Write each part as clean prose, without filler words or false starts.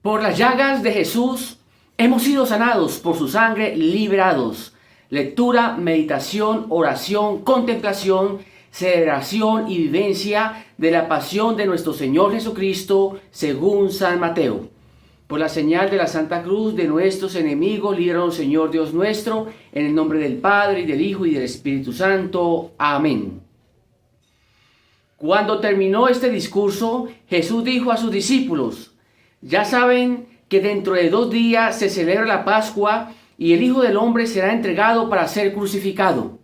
Por las llagas de Jesús hemos sido sanados, por su sangre liberados. Lectura, meditación, oración, contemplación, celebración y vivencia de la pasión de nuestro Señor Jesucristo según San Mateo. Por la señal de la Santa Cruz de nuestros enemigos, líbranos, Señor Dios nuestro, en el nombre del Padre, y del Hijo, y del Espíritu Santo. Amén. Cuando terminó este discurso, Jesús dijo a sus discípulos: ya saben que dentro de 2 días se celebra la Pascua y el Hijo del Hombre será entregado para ser crucificado.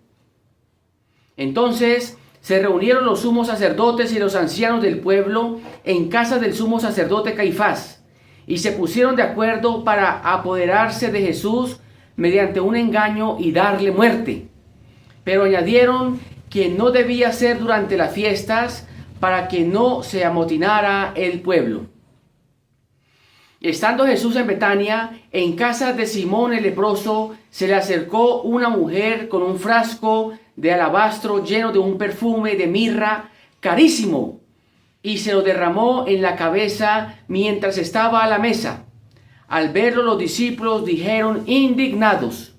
Entonces se reunieron los sumos sacerdotes y los ancianos del pueblo en casa del sumo sacerdote Caifás y se pusieron de acuerdo para apoderarse de Jesús mediante un engaño y darle muerte. Pero añadieron que no debía ser durante las fiestas para que no se amotinara el pueblo. Estando Jesús en Betania, en casa de Simón el leproso, se le acercó una mujer con un frasco de alabastro lleno de un perfume de mirra carísimo, y se lo derramó en la cabeza mientras estaba a la mesa. Al verlo, los discípulos dijeron indignados: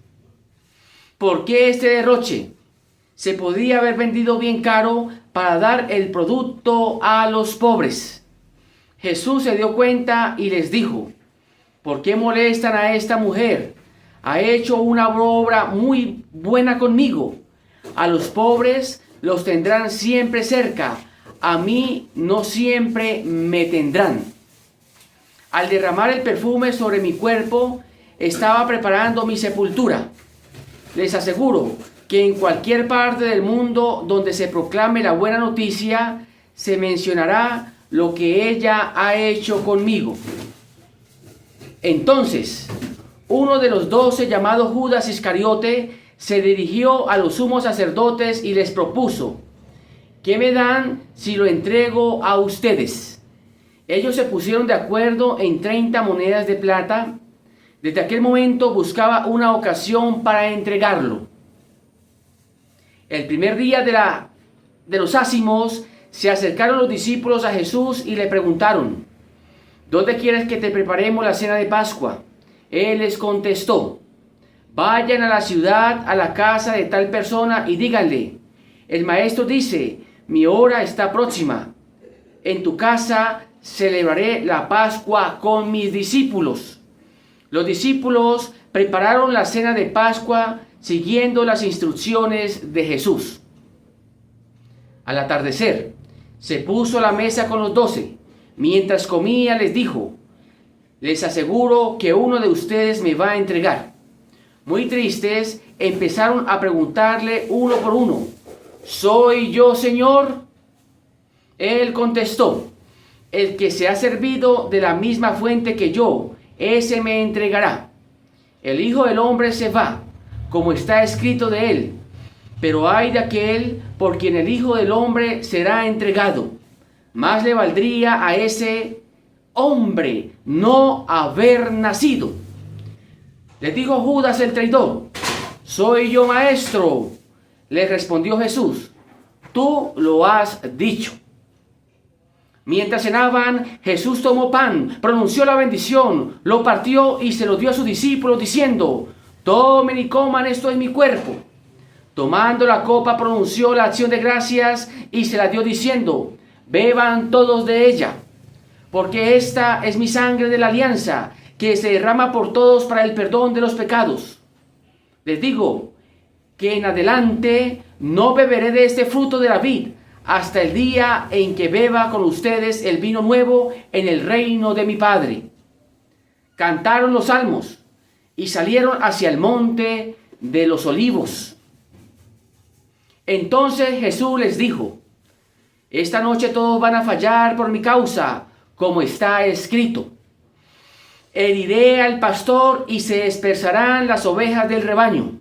¿por qué este derroche? Se podía haber vendido bien caro para dar el producto a los pobres. Jesús se dio cuenta y les dijo: ¿por qué molestan a esta mujer? Ha hecho una obra muy buena conmigo. A los pobres los tendrán siempre cerca, a mí no siempre me tendrán. Al derramar el perfume sobre mi cuerpo, estaba preparando mi sepultura. Les aseguro que en cualquier parte del mundo donde se proclame la buena noticia, se mencionará lo que ella ha hecho conmigo. Entonces, uno de los 12, llamado Judas Iscariote, se dirigió a los sumos sacerdotes y les propuso: ¿qué me dan si lo entrego a ustedes? Ellos se pusieron de acuerdo en 30 monedas de plata. Desde aquel momento buscaba una ocasión para entregarlo. El primer día de los ázimos, se acercaron los discípulos a Jesús y le preguntaron: ¿dónde quieres que te preparemos la cena de Pascua? Él les contestó: vayan a la ciudad, a la casa de tal persona y díganle: el maestro dice, mi hora está próxima. En tu casa celebraré la Pascua con mis discípulos. Los discípulos prepararon la cena de Pascua siguiendo las instrucciones de Jesús. Al atardecer, se puso a la mesa con los 12. Mientras comía, les dijo: les aseguro que uno de ustedes me va a entregar. Muy tristes, empezaron a preguntarle uno por uno: ¿soy yo, Señor? Él contestó: el que se ha servido de la misma fuente que yo, ese me entregará. El Hijo del Hombre se va, como está escrito de él. Pero ay de aquel por quien el Hijo del Hombre será entregado. Más le valdría a ese hombre no haber nacido. Le dijo Judas el traidor: soy yo, maestro. Le respondió Jesús: tú lo has dicho. Mientras cenaban, Jesús tomó pan, pronunció la bendición, lo partió y se lo dio a sus discípulos diciendo: tomen y coman, esto es mi cuerpo. Tomando la copa, pronunció la acción de gracias y se la dio diciendo: beban todos de ella, porque esta es mi sangre de la alianza, que se derrama por todos para el perdón de los pecados. Les digo que en adelante no beberé de este fruto de la vid, hasta el día en que beba con ustedes el vino nuevo en el reino de mi Padre. Cantaron los salmos y salieron hacia el monte de los olivos. Entonces Jesús les dijo: esta noche todos van a fallar por mi causa, como está escrito: heriré al pastor y se dispersarán las ovejas del rebaño.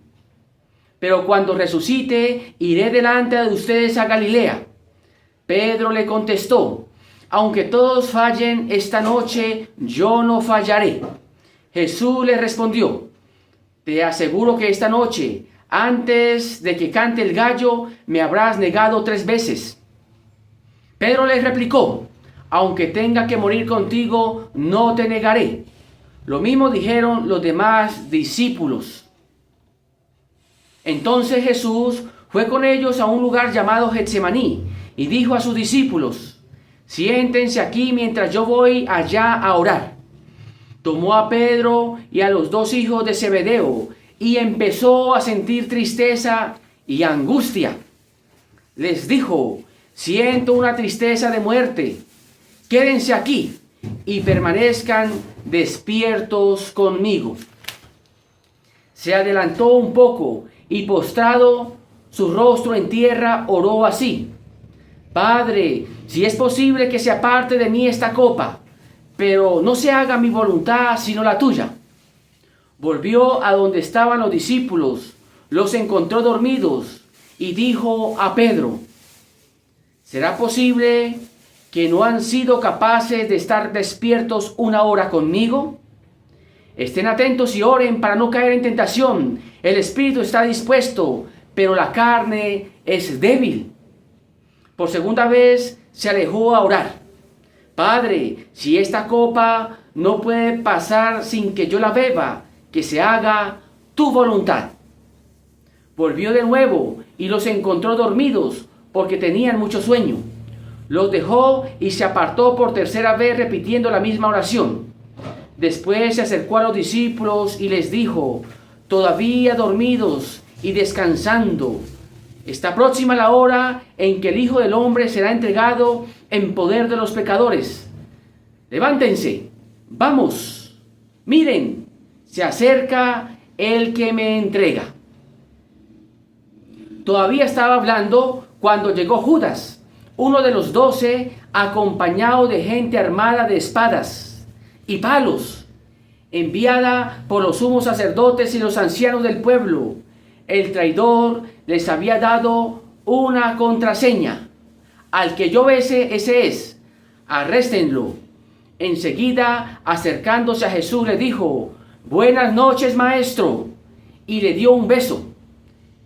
Pero cuando resucite, iré delante de ustedes a Galilea. Pedro le contestó: aunque todos fallen esta noche, yo no fallaré. Jesús le respondió: te aseguro que esta noche, antes de que cante el gallo, me habrás negado 3 veces. Pedro le replicó: aunque tenga que morir contigo, no te negaré. Lo mismo dijeron los demás discípulos. Entonces Jesús fue con ellos a un lugar llamado Getsemaní y dijo a sus discípulos: siéntense aquí mientras yo voy allá a orar. Tomó a Pedro y a los dos hijos de Zebedeo y empezó a sentir tristeza y angustia. Les dijo: siento una tristeza de muerte. Quédense aquí y permanezcan despiertos conmigo. Se adelantó un poco y postrado su rostro en tierra oró así: Padre, si es posible que se aparte de mí esta copa, pero no se haga mi voluntad sino la tuya. Volvió a donde estaban los discípulos, los encontró dormidos y dijo a Pedro: ¿será posible que no han sido capaces de estar despiertos una hora conmigo? Estén atentos y oren para no caer en tentación. El espíritu está dispuesto, pero la carne es débil. Por segunda vez se alejó a orar: Padre, si esta copa no puede pasar sin que yo la beba, que se haga tu voluntad. Volvió de nuevo y los encontró dormidos porque tenían mucho sueño. Los dejó y se apartó por tercera vez repitiendo la misma oración. Después se acercó a los discípulos y les dijo: todavía dormidos y descansando. Está próxima la hora en que el Hijo del Hombre será entregado en poder de los pecadores. Levántense, vamos, miren, se acerca el que me entrega. Todavía estaba hablando cuando llegó Judas, uno de los 12, acompañado de gente armada de espadas y palos, enviada por los sumos sacerdotes y los ancianos del pueblo. El traidor les había dado una contraseña: al que yo bese, ese es, arréstenlo. Enseguida, acercándose a Jesús, le dijo: buenas noches, maestro, y le dio un beso.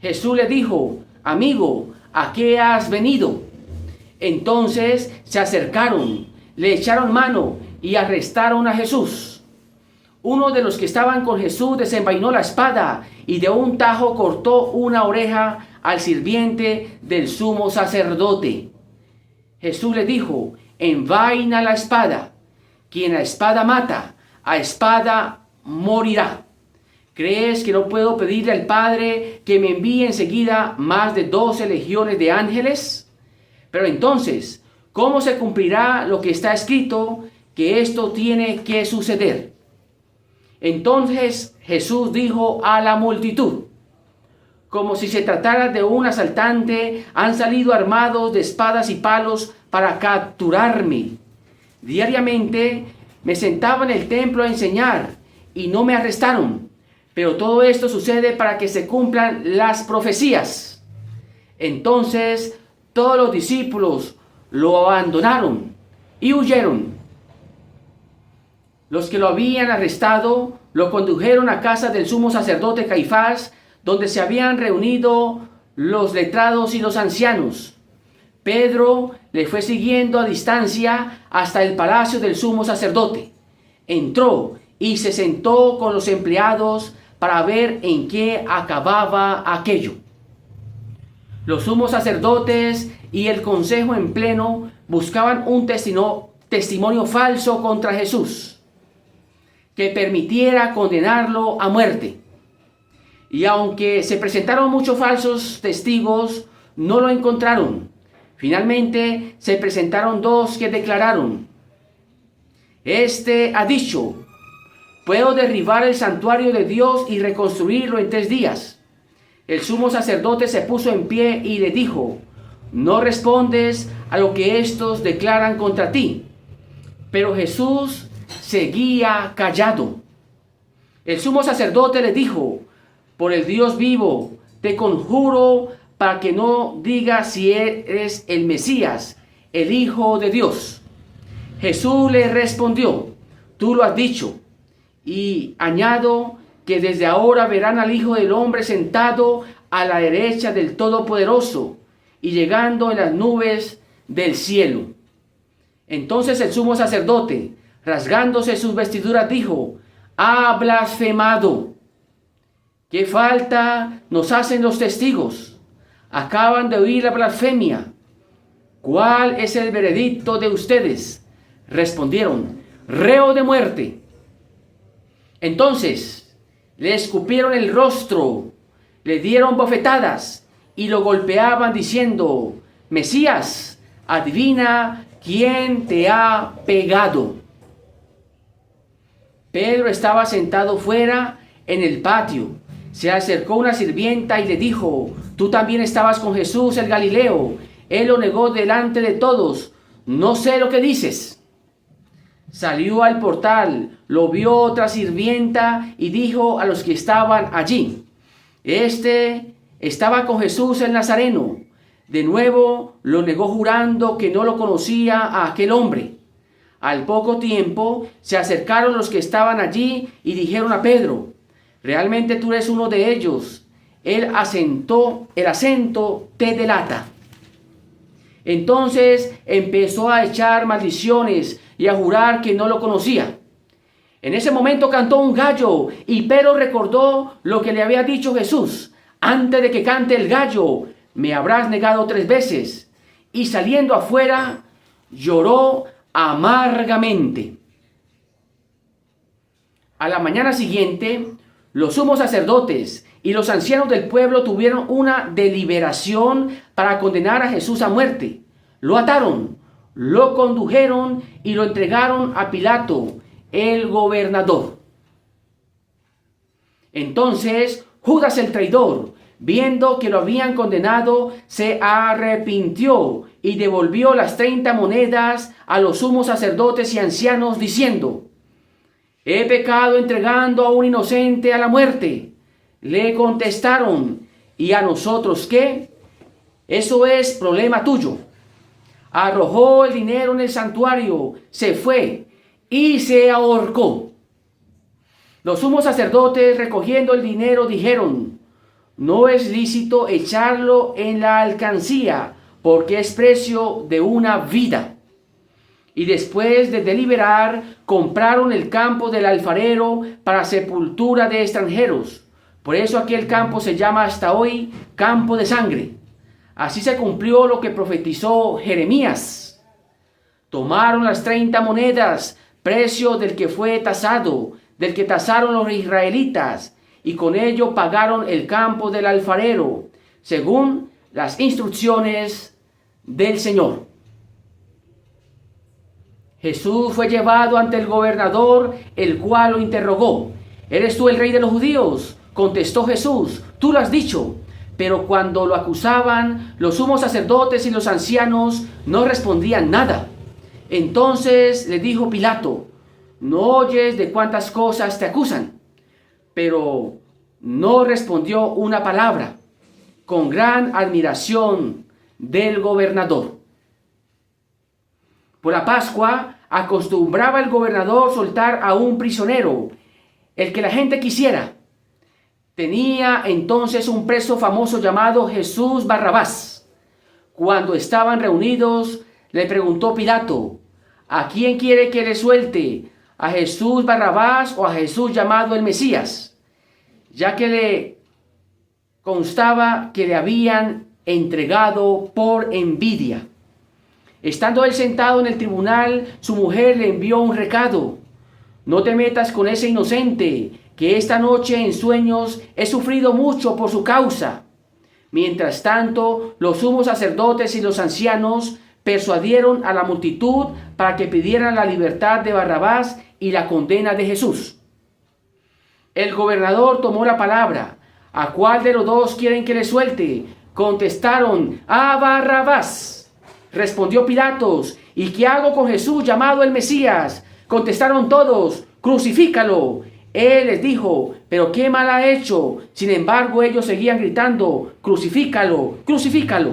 Jesús le dijo: amigo, ¿a qué has venido? Entonces se acercaron, le echaron mano y arrestaron a Jesús. Uno de los que estaban con Jesús desenvainó la espada y de un tajo cortó una oreja al sirviente del sumo sacerdote. Jesús le dijo: envaina la espada. Quien a espada mata, a espada morirá. ¿Crees que no puedo pedirle al Padre que me envíe enseguida más de 12 legiones de ángeles? Pero entonces, ¿cómo se cumplirá lo que está escrito, que esto tiene que suceder? Entonces Jesús dijo a la multitud: como si se tratara de un asaltante, han salido armados de espadas y palos para capturarme. Diariamente me sentaba en el templo a enseñar y no me arrestaron. Pero todo esto sucede para que se cumplan las profecías. Entonces todos los discípulos lo abandonaron y huyeron. Los que lo habían arrestado lo condujeron a casa del sumo sacerdote Caifás, donde se habían reunido los letrados y los ancianos. Pedro le fue siguiendo a distancia hasta el palacio del sumo sacerdote. Entró y se sentó con los empleados para ver en qué acababa aquello. Los sumos sacerdotes y el consejo en pleno buscaban un testimonio falso contra Jesús, que permitiera condenarlo a muerte. Y aunque se presentaron muchos falsos testigos, no lo encontraron. Finalmente se presentaron 2 que declararon: este ha dicho: puedo derribar el santuario de Dios y reconstruirlo en 3 días. El sumo sacerdote se puso en pie y le dijo: no respondes a lo que estos declaran contra ti. Pero Jesús seguía callado. El sumo sacerdote le dijo: por el Dios vivo, te conjuro para que no digas si eres el Mesías, el Hijo de Dios. Jesús le respondió: tú lo has dicho. Y añado que desde ahora verán al Hijo del Hombre sentado a la derecha del Todopoderoso y llegando en las nubes del cielo. Entonces el sumo sacerdote, rasgándose sus vestiduras, dijo: ha blasfemado. ¿Qué falta nos hacen los testigos? Acaban de oír la blasfemia. ¿Cuál es el veredicto de ustedes? Respondieron: reo de muerte. Entonces le escupieron el rostro, le dieron bofetadas y lo golpeaban diciendo: Mesías, adivina quién te ha pegado. Pedro estaba sentado fuera en el patio. Se acercó una sirvienta y le dijo: tú también estabas con Jesús el Galileo. Él lo negó delante de todos: no sé lo que dices. Salió al portal, lo vio otra sirvienta y dijo a los que estaban allí: este estaba con Jesús el Nazareno. De nuevo lo negó jurando que no lo conocía a aquel hombre. Al poco tiempo se acercaron los que estaban allí y dijeron a Pedro: realmente tú eres uno de ellos. El acento te delata. Entonces empezó a echar maldiciones y a jurar que no lo conocía. En ese momento cantó un gallo y Pedro recordó lo que le había dicho Jesús: antes de que cante el gallo, me habrás negado 3 veces. Y saliendo afuera, lloró amargamente. A la mañana siguiente, los sumos sacerdotes y los ancianos del pueblo tuvieron una deliberación para condenar a Jesús a muerte. Lo ataron, lo condujeron y lo entregaron a Pilato, el gobernador. Entonces Judas el traidor, viendo que lo habían condenado, se arrepintió y devolvió las 30 monedas a los sumos sacerdotes y ancianos, diciendo: he pecado entregando a un inocente a la muerte. Le contestaron: ¿y a nosotros qué? Eso es problema tuyo. Arrojó el dinero en el santuario, se fue y se ahorcó. Los sumos sacerdotes, recogiendo el dinero, dijeron: no es lícito echarlo en la alcancía, porque es precio de una vida. Y después de deliberar, compraron el campo del alfarero para sepultura de extranjeros. Por eso aquel campo se llama hasta hoy campo de sangre. Así se cumplió lo que profetizó Jeremías. Tomaron las 30 monedas, precio del que fue tasado, del que tasaron los israelitas, y con ello pagaron el campo del alfarero, según las instrucciones del Señor. Jesús fue llevado ante el gobernador, el cual lo interrogó: ¿eres tú el rey de los judíos? Contestó Jesús: tú lo has dicho. Pero cuando lo acusaban, los sumos sacerdotes y los ancianos no respondían nada. Entonces le dijo Pilato: ¿no oyes de cuántas cosas te acusan? Pero no respondió una palabra, con gran admiración del gobernador. Por la Pascua acostumbraba el gobernador soltar a un prisionero, el que la gente quisiera. Tenía entonces un preso famoso llamado Jesús Barrabás. Cuando estaban reunidos, le preguntó Pilato: ¿a quién quiere que le suelte? ¿A Jesús Barrabás o a Jesús llamado el Mesías? Ya que le constaba que le habían entregado por envidia. Estando él sentado en el tribunal, su mujer le envió un recado: no te metas con ese inocente, que esta noche en sueños he sufrido mucho por su causa. Mientras tanto, los sumos sacerdotes y los ancianos persuadieron a la multitud para que pidieran la libertad de Barrabás y la condena de Jesús. El gobernador tomó la palabra: ¿a cuál de los dos quieren que le suelte? Contestaron: a Barrabás. Respondió Pilatos: ¿y qué hago con Jesús llamado el Mesías? Contestaron todos: crucifícalo. Él les dijo: ¿pero qué mal ha hecho? Sin embargo, ellos seguían gritando: crucifícalo, crucifícalo.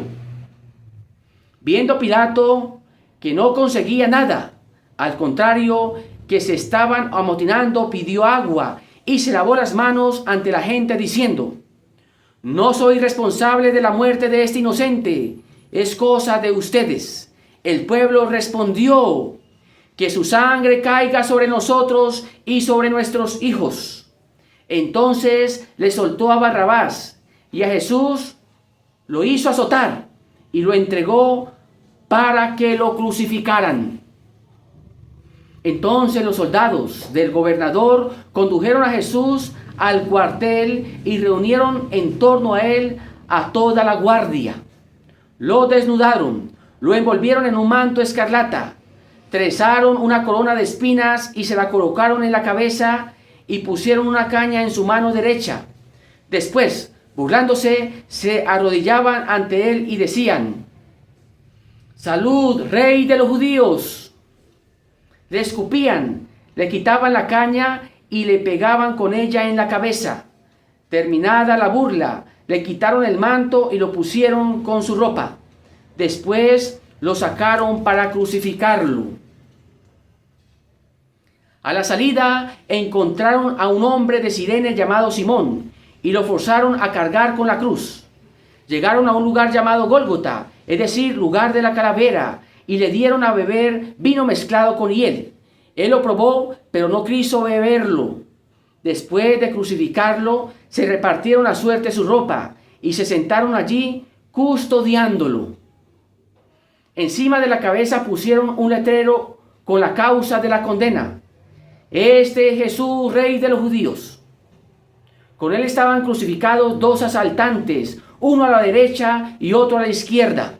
Viendo Pilato que no conseguía nada, al contrario, que se estaban amotinando, pidió agua y se lavó las manos ante la gente diciendo: no soy responsable de la muerte de este inocente, es cosa de ustedes. El pueblo respondió: que su sangre caiga sobre nosotros y sobre nuestros hijos. Entonces le soltó a Barrabás, y a Jesús lo hizo azotar y lo entregó para que lo crucificaran. Entonces los soldados del gobernador condujeron a Jesús al cuartel y reunieron en torno a él a toda la guardia. Lo desnudaron, lo envolvieron en un manto escarlata, trezaron una corona de espinas y se la colocaron en la cabeza y pusieron una caña en su mano derecha. Después, burlándose, se arrodillaban ante él y decían: ¡Salud, Rey de los judíos! Le escupían, le quitaban la caña y le pegaban con ella en la cabeza. Terminada la burla, le quitaron el manto y lo pusieron con su ropa. Después lo sacaron para crucificarlo. A la salida encontraron a un hombre de Cirene llamado Simón y lo forzaron a cargar con la cruz. Llegaron a un lugar llamado Gólgota, es decir, lugar de la calavera, y le dieron a beber vino mezclado con hiel. Él lo probó, pero no quiso beberlo. Después de crucificarlo, se repartieron a suerte su ropa y se sentaron allí custodiándolo. Encima de la cabeza pusieron un letrero con la causa de la condena: Este es Jesús, Rey de los judíos. Con él estaban crucificados dos asaltantes, uno a la derecha y otro a la izquierda.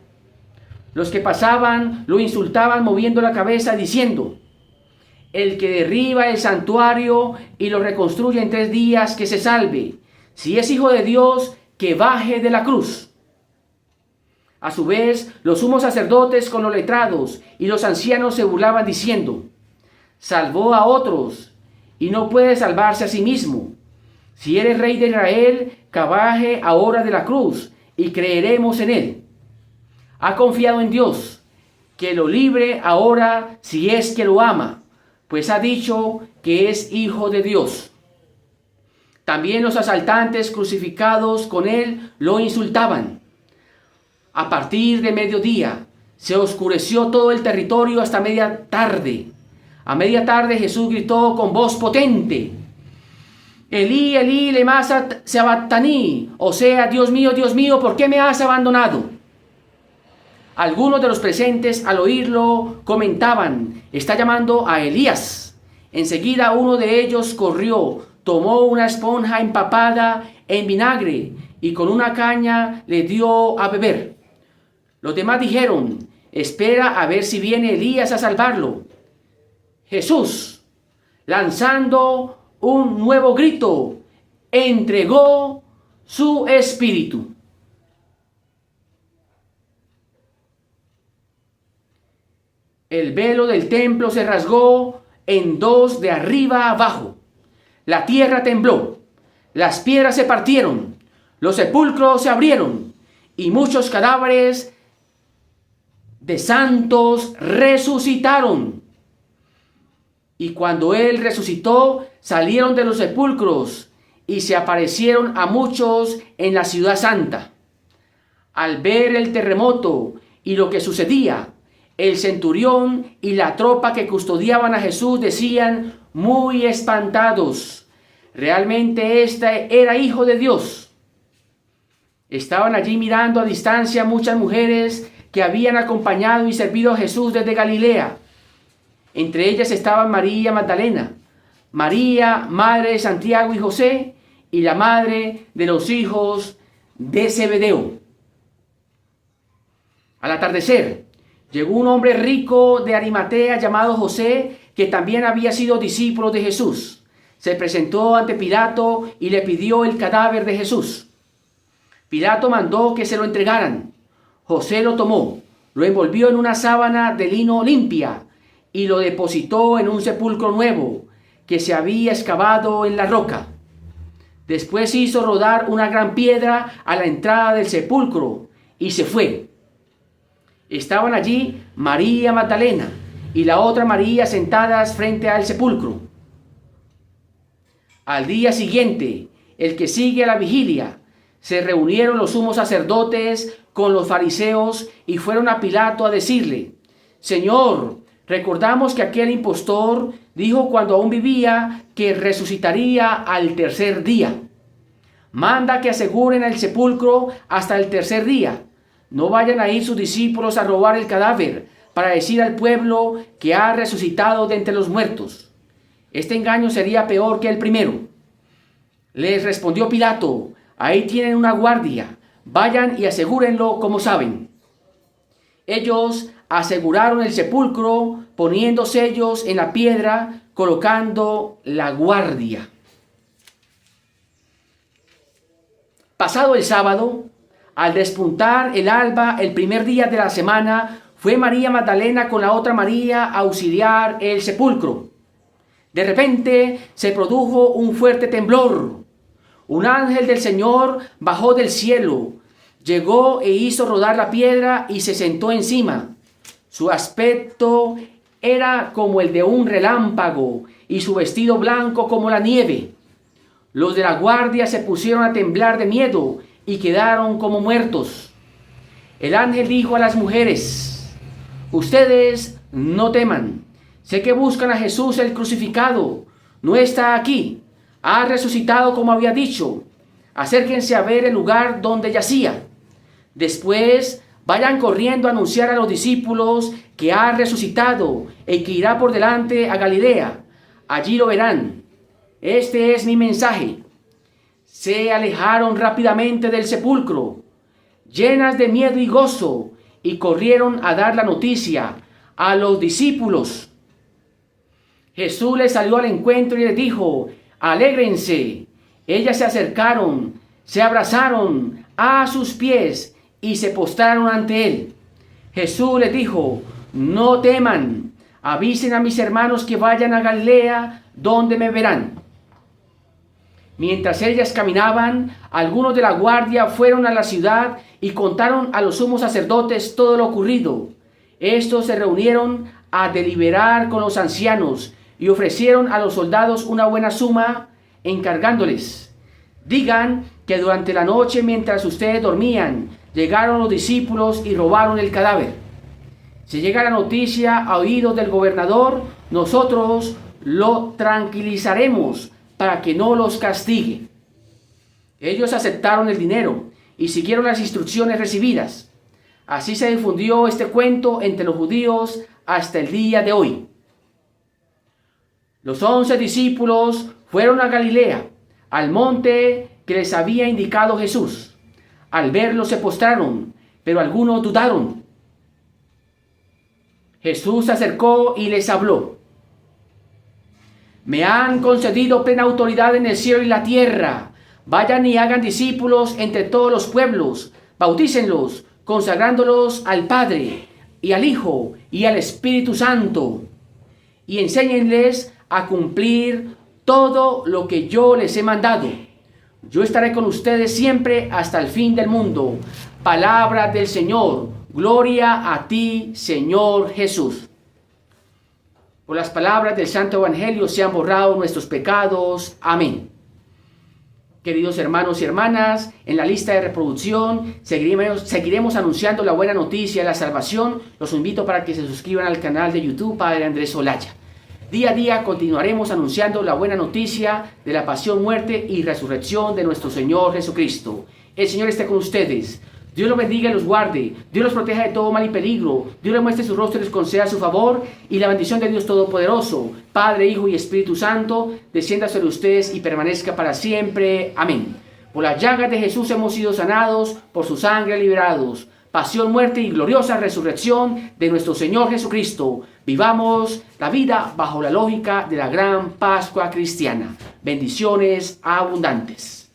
Los que pasaban lo insultaban moviendo la cabeza diciendo: el que derriba el santuario y lo reconstruye en 3 días, que se salve. Si es hijo de Dios, que baje de la cruz. A su vez, los sumos sacerdotes con los letrados y los ancianos se burlaban diciendo: salvó a otros y no puede salvarse a sí mismo. Si eres Rey de Israel, que baje ahora de la cruz y creeremos en él. Ha confiado en Dios, que lo libre ahora si es que lo ama, pues ha dicho que es hijo de Dios. También los asaltantes crucificados con él lo insultaban. A partir de mediodía se oscureció todo el territorio hasta media tarde. A media tarde Jesús gritó con voz potente: Elí, Elí, lema sabactani, o sea, Dios mío, ¿por qué me has abandonado? Algunos de los presentes al oírlo comentaban: está llamando a Elías. Enseguida uno de ellos corrió, tomó una esponja empapada en vinagre y con una caña le dio a beber. Los demás dijeron: espera a ver si viene Elías a salvarlo. Jesús, lanzando un nuevo grito, entregó su espíritu. El velo del templo se rasgó en 2 de arriba a abajo. La tierra tembló, las piedras se partieron, los sepulcros se abrieron y muchos cadáveres de santos resucitaron. Y cuando él resucitó, salieron de los sepulcros y se aparecieron a muchos en la ciudad santa. Al ver el terremoto y lo que sucedía, el centurión y la tropa que custodiaban a Jesús decían muy espantados: realmente este era hijo de Dios. Estaban allí mirando a distancia muchas mujeres que habían acompañado y servido a Jesús desde Galilea. Entre ellas estaban María Magdalena, María, madre de Santiago y José, y la madre de los hijos de Zebedeo. Al atardecer, llegó un hombre rico de Arimatea llamado José, que también había sido discípulo de Jesús. Se presentó ante Pilato y le pidió el cadáver de Jesús. Pilato mandó que se lo entregaran. José lo tomó, lo envolvió en una sábana de lino limpia y lo depositó en un sepulcro nuevo que se había excavado en la roca. Después hizo rodar una gran piedra a la entrada del sepulcro y se fue. Estaban allí María Magdalena y la otra María sentadas frente al sepulcro. Al día siguiente, el que sigue a la vigilia, se reunieron los sumos sacerdotes con los fariseos y fueron a Pilato a decirle: Señor, recordamos que aquel impostor dijo cuando aún vivía que resucitaría al tercer día. Manda que aseguren el sepulcro hasta el tercer día. No vayan a ir sus discípulos a robar el cadáver para decir al pueblo que ha resucitado de entre los muertos. Este engaño sería peor que el primero. Les respondió Pilato: ahí tienen una guardia, vayan y asegúrenlo como saben. Ellos aseguraron el sepulcro poniendo sellos en la piedra, colocando la guardia. Pasado el sábado, al despuntar el alba el primer día de la semana, fue María Magdalena con la otra María a auxiliar el sepulcro. De repente se produjo un fuerte temblor. Un ángel del Señor bajó del cielo, llegó e hizo rodar la piedra y se sentó encima. Su aspecto era como el de un relámpago y su vestido blanco como la nieve. Los de la guardia se pusieron a temblar de miedo y quedaron como muertos. El ángel dijo a las mujeres: ustedes no teman. Sé que buscan a Jesús el crucificado. No está aquí. Ha resucitado como había dicho. Acérquense a ver el lugar donde yacía. Después vayan corriendo a anunciar a los discípulos que ha resucitado y que irá por delante a Galilea. Allí lo verán. Este es mi mensaje. Se alejaron rápidamente del sepulcro, llenas de miedo y gozo, y corrieron a dar la noticia a los discípulos. Jesús les salió al encuentro y les dijo: alégrense. Ellas se acercaron, se abrazaron a sus pies y se postraron ante él. Jesús les dijo: no teman, avisen a mis hermanos que vayan a Galilea, donde me verán. Mientras ellas caminaban, algunos de la guardia fueron a la ciudad y contaron a los sumos sacerdotes todo lo ocurrido. Estos se reunieron a deliberar con los ancianos y ofrecieron a los soldados una buena suma, encargándoles: digan que durante la noche, mientras ustedes dormían, llegaron los discípulos y robaron el cadáver. Si llega la noticia a oídos del gobernador, nosotros lo tranquilizaremos para que no los castigue. Ellos aceptaron el dinero y siguieron las instrucciones recibidas. Así se difundió este cuento entre los judíos hasta el día de hoy. Los 11 discípulos fueron a Galilea, al monte que les había indicado Jesús. Al verlo se postraron, pero algunos dudaron. Jesús se acercó y les habló: me han concedido plena autoridad en el cielo y la tierra. Vayan y hagan discípulos entre todos los pueblos, bautícenlos, consagrándolos al Padre, y al Hijo, y al Espíritu Santo, y enséñenles a cumplir todo lo que yo les he mandado. Yo estaré con ustedes siempre hasta el fin del mundo. Palabra del Señor. Gloria a ti, Señor Jesús. Por las palabras del Santo Evangelio sean borrados nuestros pecados. Amén. Queridos hermanos y hermanas, en la lista de reproducción seguiremos anunciando la buena noticia de la salvación. Los invito para que se suscriban al canal de YouTube Padre Andrés Olaya. Día a día continuaremos anunciando la buena noticia de la pasión, muerte y resurrección de nuestro Señor Jesucristo. El Señor esté con ustedes. Dios los bendiga y los guarde. Dios los proteja de todo mal y peligro. Dios les muestre su rostro y les conceda su favor. Y la bendición de Dios Todopoderoso, Padre, Hijo y Espíritu Santo, descienda sobre ustedes y permanezca para siempre. Amén. Por las llagas de Jesús hemos sido sanados, por su sangre liberados. Pasión, muerte y gloriosa resurrección de nuestro Señor Jesucristo. Vivamos la vida bajo la lógica de la gran Pascua cristiana. Bendiciones abundantes.